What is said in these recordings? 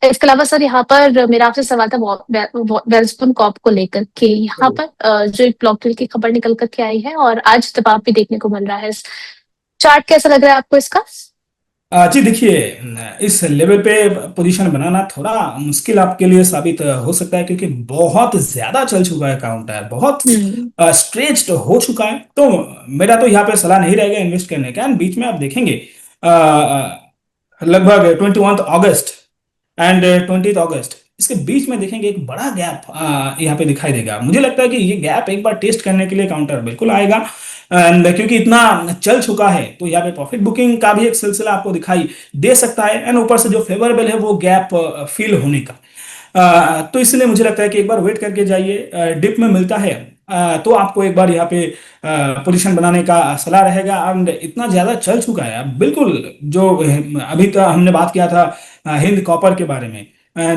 इसके अलावा सर यहाँ पर मेरा आपसे सवाल था वेलस्पुन कॉर्प को लेकर के। यहाँ पर जो एक ब्लॉक डील की खबर निकल कर के आई है और आज दबाव भी देखने को मिल रहा है। चार्ट कैसा लग रहा है आपको इसका? जी देखिए, इस लेवल पे पोजीशन बनाना थोड़ा मुश्किल आपके लिए साबित हो सकता है, क्योंकि बहुत ज्यादा चल चुका है काउंटर, बहुत हम्म। स्ट्रेच्ड हो चुका है। तो मेरा तो यहाँ पे सलाह नहीं रहेगा इन्वेस्ट करने का। And बीच में आप देखेंगे लगभग 21 अगस्त एंड 20 अगस्त, इसके बीच में देखेंगे एक बड़ा गैप यहाँ पे दिखाई देगा। मुझे लगता है कि ये गैप एक बार टेस्ट करने के लिए काउंटर बिल्कुल आएगा। एंड क्योंकि इतना चल चुका है तो यहाँ पे प्रॉफिट बुकिंग का भी एक सिलसिला आपको दिखाई दे सकता है। एंड ऊपर से जो फेवरेबल है वो गैप फील होने का। तो इसलिए मुझे लगता है कि एक बार वेट करके जाइए। डिप में मिलता है तो आपको एक बार यहाँ पे पोजीशन बनाने का सलाह रहेगा। एंड इतना ज्यादा चल चुका है अब बिल्कुल। जो अभी तो हमने बात किया था हिंद कॉपर के बारे में,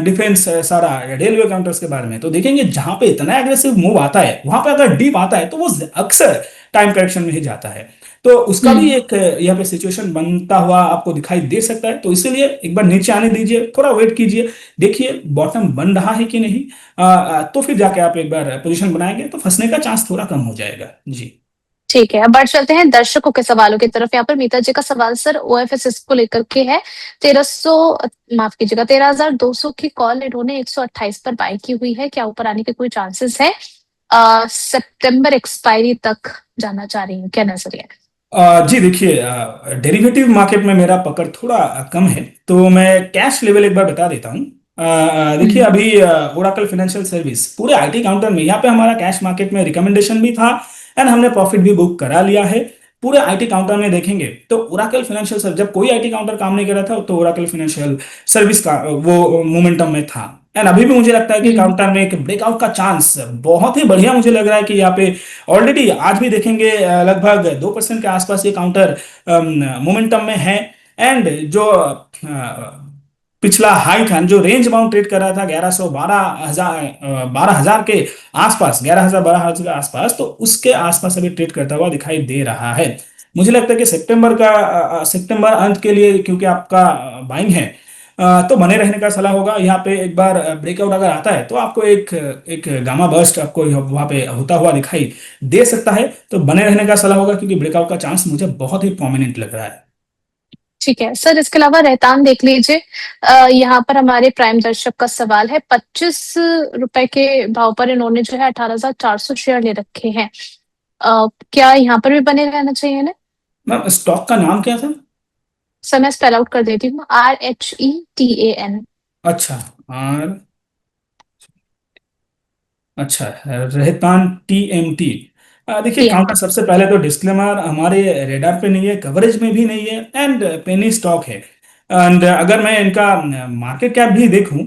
डिफेंस सारा रेलवे काउंटर्स के बारे में, तो देखेंगे जहां पे इतना एग्रेसिव मूव आता है वहां पे अगर डीप आता है तो वो अक्सर टाइम करेक्शन में ही जाता है। तो उसका भी हम्म। एक यहाँ पे सिचुएशन बनता हुआ आपको दिखाई दे सकता है। तो इसीलिए एक बार नीचे आने दीजिए, थोड़ा वेट कीजिए, देखिए बॉटम बन रहा है कि नहीं। तो फिर जाके आप एक बार पोजीशन बनाएंगे तो फंसने का चांस थोड़ा कम हो जाएगा जी। ठीक है, अब बढ़ चलते हैं दर्शकों के सवालों की तरफ। यहाँ पर मीता जी का सवाल सर ओएफएसएस को लेकर के है। 1300, माफ कीजिएगा, 13,200 की कॉल इन्होंने 128 पर बाय की हुई है। क्या ऊपर आने के कोई चांसेस है? सितंबर एक्सपायरी तक जाना चाह रही हूँ, क्या नजरिया है? जी देखिए, डेरिवेटिव मार्केट में मेरा पकड़ थोड़ा कम है, तो मैं कैश लेवल एक बार बता देता हूँ। देखिए, हम्म। अभी ओराकल फाइनेंशियल सर्विस पूरे आईटी काउंटर में, यहाँ पे हमारा कैश मार्केट में रिकमेंडेशन भी था एंड हमने प्रॉफिट भी बुक करा लिया है। पूरे आईटी काउंटर में देखेंगे तो ओराकल फाइनेंशियल सर्विस, जब कोई आईटी काउंटर काम नहीं कर रहा था तो ओराकल फाइनेंशियल सर्विस का वो मोमेंटम में था। एंड अभी भी मुझे लगता है कि हम्म। काउंटर में एक ब्रेकआउट का चांस बहुत ही बढ़िया मुझे लग रहा है कि यहाँ पे ऑलरेडी आज भी देखेंगे लगभग 2% के आसपास ये काउंटर मोमेंटम में है। एंड जो पिछला हाई था, जो रेंज बाउंड ट्रेड कर रहा था 1100 12 हजार के आसपास, 11,000 12,000 के आसपास, तो उसके आसपास अभी ट्रेड करता हुआ दिखाई दे रहा है। मुझे लगता है कि सितंबर अंत के लिए, क्योंकि आपका बाइंग है, तो बने रहने का सलाह होगा। यहाँ पे एक बार ब्रेकआउट अगर आता है तो आपको एक एक गामा बर्स्ट आपको वहां पे होता हुआ दिखाई दे सकता है। तो बने रहने का सलाह होगा, क्योंकि ब्रेकआउट का चांस मुझे बहुत ही प्रोमिनेंट लग रहा है। ठीक है सर, इसके अलावा रहतान देख लीजिए। यहाँ पर हमारे प्राइम दर्शक का सवाल है, 25 रुपए के भाव पर इन्होंने जो है 18,400 शेयर ले रखे हैं। क्या यहाँ पर भी बने रहना चाहिए ना? मैम, स्टॉक का नाम क्या था? सर मैं स्पेल आउट कर देती हूँ, RHETAN। अच्छा, आर, अच्छा, रहतान TMT। देखिए, काउंटर TMT। सबसे पहले तो डिस्क्लेमर, हमारे रेडार पे नहीं है, कवरेज में भी नहीं है, एंड पेनी स्टॉक है। एंड अगर मैं इनका मार्केट कैप भी देखूं,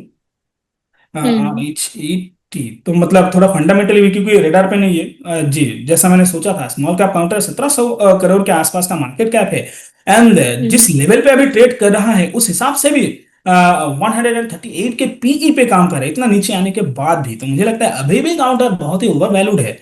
हम्म। HET, तो मतलब थोड़ा फंडामेंटली भी, क्योंकि रेडार पे नहीं है। जी, जैसा मैंने सोचा था, स्मॉल कैप काउंटर 1700 करोड़ के आसपास का मार्केट कैप है। एंड जिस हम्म। लेवल पे अभी ट्रेड कर रहा है उस हिसाब से भी 138 के पीई पे काम कर रहा है, इतना नीचे आने के बाद भी। तो मुझे लगता है अभी भी काउंटर बहुत ही ओवर वैल्यूड है।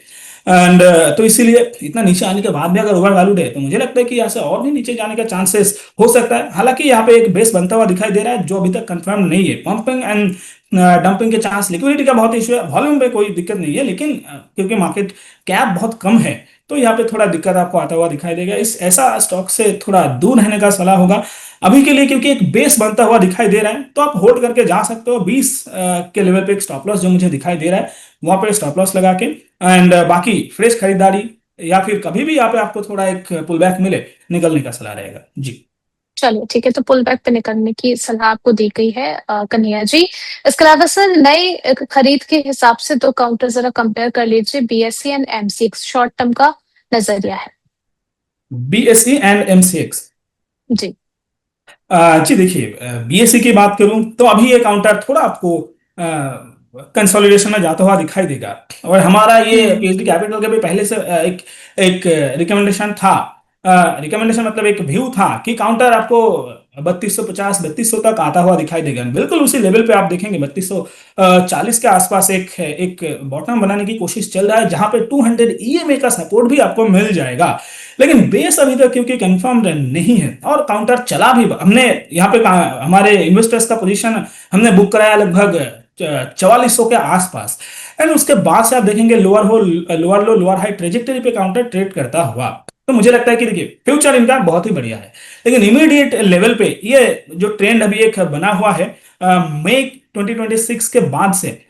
एंड तो इसीलिए इतना नीचे आने के बाद भी अगर ओवर वैल्यूड है तो मुझे लगता है कि यहाँ से और भी नीचे जाने का चांसेस हो सकता है। हालांकि यहाँ पे एक बेस बनता हुआ दिखाई दे रहा है जो अभी तक कंफर्म नहीं है। पंपिंग एंड डंपिंग के चांस, लिक्विडिटी का बहुत इशू है, वॉल्यूम पे कोई दिक्कत नहीं है, लेकिन क्योंकि मार्केट कैप बहुत कम है तो यहाँ पे थोड़ा दिक्कत आपको आता हुआ दिखाई देगा। इस ऐसा स्टॉक से थोड़ा दूर रहने का सलाह होगा अभी के लिए, क्योंकि एक बेस बनता हुआ दिखाई दे रहा है। तो आप होल्ड करके जा सकते हो 20 के लेवल पे। एक स्टॉप लॉस जो मुझे दिखाई दे रहा है वहां पे स्टॉप लॉस लगा के, एंड बाकी फ्रेश खरीदारी, या फिर कभी भी यहाँ पे आपको थोड़ा एक पुल बैक मिले, निकलने का सलाह रहेगा जी। चलिए ठीक है, तो पुल बैक पे निकलने की सलाह आपको दी गई है कन्हैया जी। इसके अलावा सर नए खरीद के हिसाब से दो काउंटर जरा कंपेयर कर लीजिए, BSE and MCX, short term का नजरिया है। BSE and MCX। जी। जी देखिए, BSE की बात करूं तो अभी ये काउंटर थोड़ा आपको कंसोलिडेशन में जाता हुआ दिखाई देगा। और हमारा ये हम्म। PhD कैपिटल के भी पहले से एक एक रिकमेंडेशन था। रिकमेंडेशन मतलब एक व्यू था कि काउंटर आपको 3250 3200 तक आता हुआ दिखाई देगा। बिल्कुल उसी लेवल पे आप देखेंगे 3240 के आसपास एक एक बॉटम बनाने की कोशिश चल रहा है, जहां पे 200 ईएमए का सपोर्ट भी आपको मिल जाएगा। लेकिन बेस अभी तक क्योंकि कंफर्म नहीं है और काउंटर चला भी, हमने यहाँ पे हमारे इन्वेस्टर्स का पोजीशन हमने बुक कराया लगभग 4400 के आसपास। एंड उसके बाद से आप देखेंगे लोअर हो लोअर लो लोअर हाई ट्रेजेक्टरी पे काउंटर ट्रेड करता हुआ। तो मुझे लगता है कि देखिए फ्यूचर इनका बहुत ही बढ़िया है, लेकिन इमीडिएट लेवल पे ये जो ट्रेंड अभी एक बना हुआ है मई 2026 के बाद से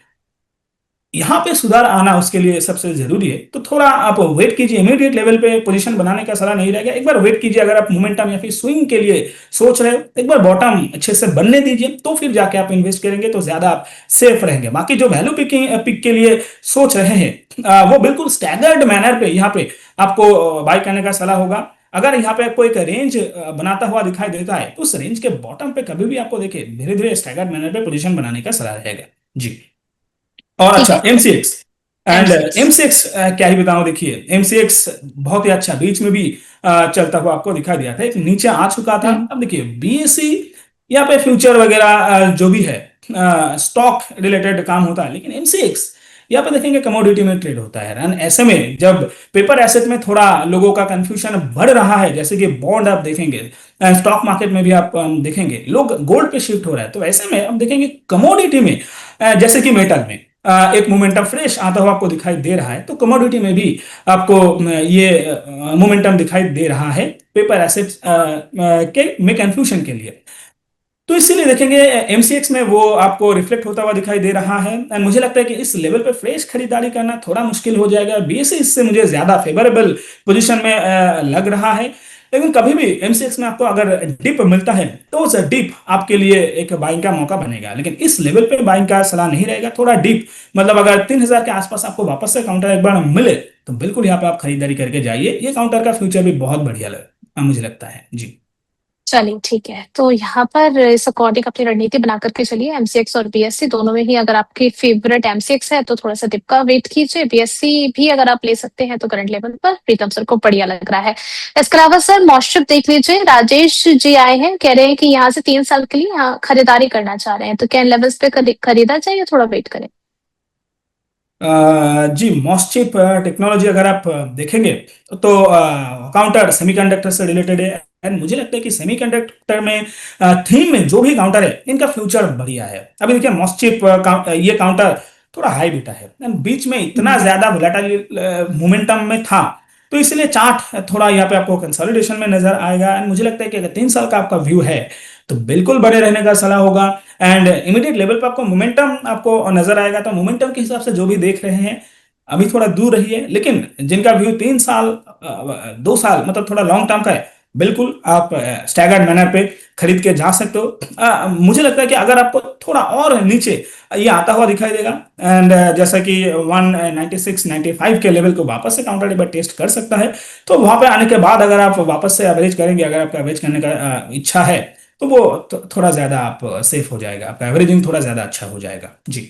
यहाँ पे सुधार आना उसके लिए सबसे जरूरी है। तो थोड़ा आप वेट कीजिए, इमीडिएट लेवल पे पोजीशन बनाने का सलाह नहीं रहेगा। एक बार वेट कीजिए, अगर आप मोमेंटम या फिर स्विंग के लिए सोच रहे हो, एक बार बॉटम अच्छे से बनने दीजिए, तो फिर जाके आप इन्वेस्ट करेंगे तो ज्यादा आप सेफ रहेंगे। बाकी जो वैल्यू पिक के लिए सोच रहे हैं वो बिल्कुल स्टैगर्ड मैनर पे यहाँ पे आपको बाय करने का सलाह होगा। अगर यहाँ पे आपको एक रेंज बनाता हुआ दिखाई देता है तो उस रेंज के बॉटम पे कभी भी आपको देखिए धीरे धीरे स्टैगर्ड मैनर पे पोजीशन बनाने का सलाह रहेगा जी। और ठीक अच्छा है। MCX, and MCX. एमसीएक्स क्या ही बताऊं, देखिए एमसीएक्स बहुत ही अच्छा बीच में भी चलता हुआ आपको दिखाई दिया था, एक नीचे आ चुका था। हम्म। अब देखिए बीएससी यहाँ पे फ्यूचर वगैरह जो भी है स्टॉक रिलेटेड काम होता है, लेकिन एमसीएक्स यहाँ पे देखेंगे कमोडिटी में ट्रेड होता है। एंड ऐसे में जब पेपर एसेट में थोड़ा लोगों का कंफ्यूजन बढ़ रहा है, जैसे कि बॉन्ड आप देखेंगे, स्टॉक मार्केट में भी आप देखेंगे लोग गोल्ड पे शिफ्ट हो रहा है, तो ऐसे में आप देखेंगे कमोडिटी में जैसे कि मेटल में एक मोमेंटम फ्रेश आता हुआ आपको दिखाई दे रहा है, तो कमोडिटी में भी आपको ये मोमेंटम दिखाई दे रहा है पेपर एसेट्स के में कंफ्यूजन के लिए। तो इसीलिए देखेंगे एमसीएक्स में वो आपको रिफ्लेक्ट होता हुआ दिखाई दे रहा है। एंड मुझे लगता है कि इस लेवल पे फ्रेश खरीदारी करना थोड़ा मुश्किल हो जाएगा। बीएसई इससे मुझे ज्यादा फेवरेबल पोजीशन में लग रहा है। लेकिन कभी भी एमसीएक्स में आपको अगर डिप मिलता है तो उस डिप आपके लिए एक बाइंग का मौका बनेगा, लेकिन इस लेवल पे बाइंग का सलाह नहीं रहेगा। थोड़ा डिप मतलब अगर 3000 के आसपास आपको वापस से काउंटर एक बार मिले तो बिल्कुल यहाँ पे आप खरीदारी करके जाइए। ये काउंटर का फ्यूचर भी बहुत बढ़िया मुझे लगता है जी। चलिए ठीक है, तो यहाँ पर इस अकॉर्डिंग अपनी रणनीति बना करके चलिए। एमसीएक्स और बीएससी दोनों में ही अगर आपकी फेवरेट एमसीएक्स है तो थोड़ा सा डिप का वेट कीजिए। बीएससी भी अगर आप ले सकते हैं तो करंट लेवल पर प्रीतम सर को बढ़िया लग रहा है। इसके अलावा सर मॉस्ट्रिप देख लीजिए, राजेश जी आए हैं, कह रहे हैं कि यहाँ से 3 साल के लिए यहाँ खरीदारी करना चाह रहे हैं, तो क्या इन लेवल्स पे खरीदा जाए या थोड़ा वेट करें? जी मॉस्चिप टेक्नोलॉजी अगर आप देखेंगे तो काउंटर सेमीकंडक्टर से रिलेटेड है। एंड मुझे लगता है कि सेमीकंडक्टर में थीम में जो भी काउंटर है इनका फ्यूचर बढ़िया है। अभी देखिए मॉस्चिप ये काउंटर थोड़ा हाई बीटा है एंड बीच में इतना हम्म। ज्यादा वोलेटाइल मोमेंटम में था, तो इसलिए चार्ट थोड़ा यहाँ पे आपको कंसोलिडेशन में नजर आएगा। एंड मुझे लगता है कि अगर 3 साल का आपका व्यू है तो बिल्कुल बड़े रहने का सलाह होगा। एंड इमीडिएट लेवल पे आपको मोमेंटम आपको नजर आएगा, तो मोमेंटम के हिसाब से जो भी देख रहे हैं अभी थोड़ा दूर रही है, लेकिन जिनका व्यू 3 साल 2 साल मतलब थोड़ा लॉन्ग टर्म का है, बिल्कुल आप स्टैगर्ड मैनर पे खरीद के जा सकते हो। मुझे लगता है कि अगर आपको थोड़ा और नीचे ये आता हुआ दिखाई देगा एंड जैसा कि 196-95 के लेवल को वापस से काउंटर एक बार टेस्ट कर सकता है, तो वहां पे आने के बाद अगर आप वापस से एवरेज करेंगे, अगर आपका एवरेज करने का इच्छा है, तो वो थोड़ा ज्यादा आप सेफ हो जाएगा, आपका एवरेजिंग थोड़ा ज्यादा अच्छा हो जाएगा जी।